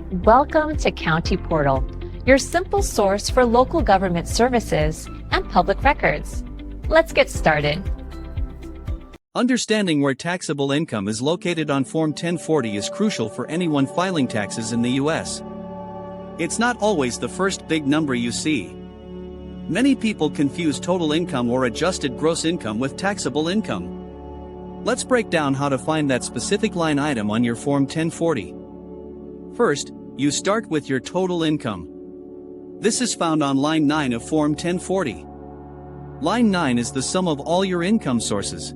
Welcome to County Portal, your simple source for local government services and public records. Let's get started. Understanding where taxable income is located on Form 1040 is crucial for anyone filing taxes in the U.S. It's not always the first big number you see. Many people confuse total income or adjusted gross income with taxable income. Let's break down how to find that specific line item on your Form 1040. First, you start with your total income. This is found on line 9 of Form 1040. Line 9 is the sum of all your income sources.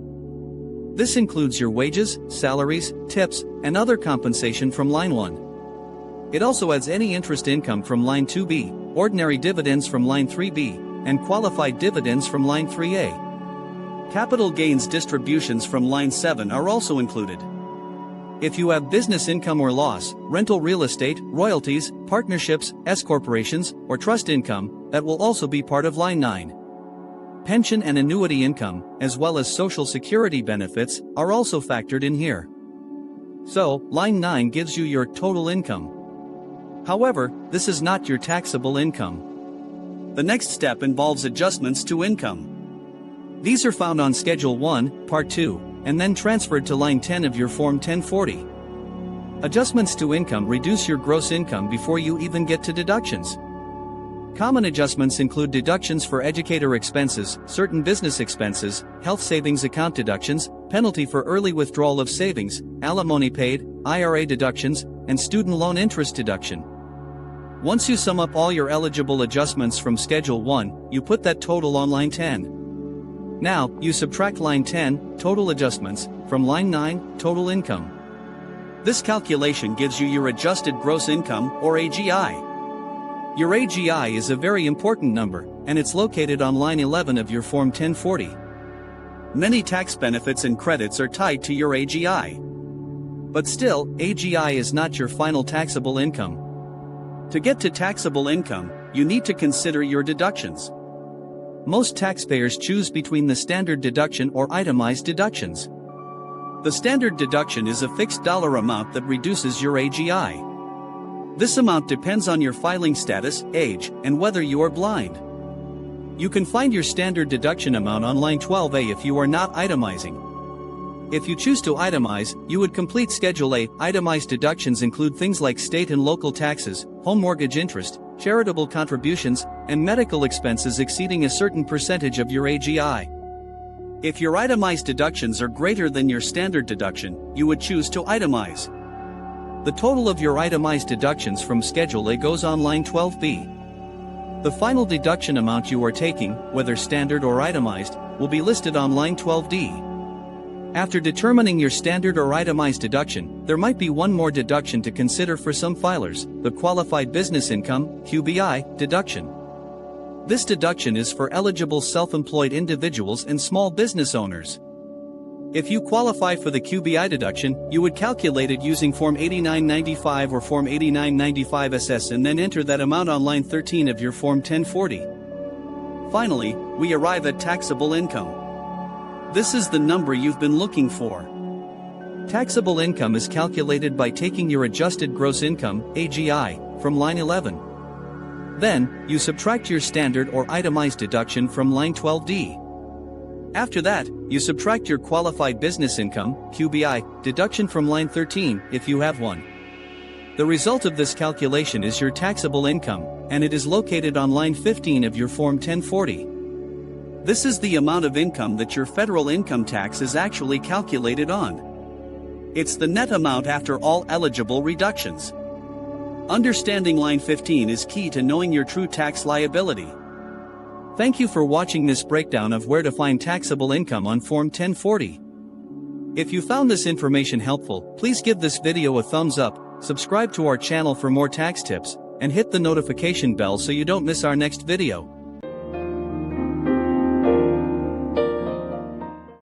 This includes your wages, salaries, tips, and other compensation from line 1. It also adds any interest income from line 2B, ordinary dividends from line 3B, and qualified dividends from line 3A. Capital gains distributions from line 7 are also included. If you have business income or loss, rental real estate, royalties, partnerships, S-corporations, or trust income, that will also be part of line 9. Pension and annuity income, as well as Social Security benefits, are also factored in here. So, line 9 gives you your total income. However, this is not your taxable income. The next step involves adjustments to income. These are found on Schedule 1, Part 2, and then transferred to line 10 of your Form 1040. Adjustments to income reduce your gross income before you even get to deductions. Common adjustments include deductions for educator expenses, certain business expenses, health savings account deductions, penalty for early withdrawal of savings, alimony paid, IRA deductions, and student loan interest deduction. Once you sum up all your eligible adjustments from Schedule 1, you put that total on line 10. Now, you subtract line 10, total adjustments, from line 9, total income. This calculation gives you your adjusted gross income, or AGI. Your AGI is a very important number, and it's located on line 11 of your Form 1040. Many tax benefits and credits are tied to your AGI. But still, AGI is not your final taxable income. To get to taxable income, you need to consider your deductions. Most taxpayers choose between the standard deduction or itemized deductions. The standard deduction is a fixed dollar amount that reduces your AGI. This amount depends on your filing status, age, and whether you are blind. You can find your standard deduction amount on line 12A if you are not itemizing. If you choose to itemize, you would complete Schedule A. Itemized deductions include things like state and local taxes, home mortgage interest, charitable contributions, and medical expenses exceeding a certain percentage of your AGI. If your itemized deductions are greater than your standard deduction, you would choose to itemize. The total of your itemized deductions from Schedule A goes on line 12B. The final deduction amount you are taking, whether standard or itemized, will be listed on line 12D. After determining your standard or itemized deduction, there might be one more deduction to consider for some filers, the Qualified Business Income (QBI) deduction. This deduction is for eligible self-employed individuals and small business owners. If you qualify for the QBI deduction, you would calculate it using Form 8995 or Form 8995SS and then enter that amount on line 13 of your Form 1040. Finally, we arrive at taxable income. This is the number you've been looking for. Taxable income is calculated by taking your adjusted gross income, AGI, from line 11. Then, you subtract your standard or itemized deduction from line 12D. After that, you subtract your qualified business income, QBI, deduction from line 13, if you have one. The result of this calculation is your taxable income, and it is located on line 15 of your Form 1040. This is the amount of income that your federal income tax is actually calculated on. It's the net amount after all eligible reductions. Understanding line 15 is key to knowing your true tax liability. Thank you for watching this breakdown of where to find taxable income on Form 1040. If you found this information helpful, please give this video a thumbs up, subscribe to our channel for more tax tips, and hit the notification bell so you don't miss our next video.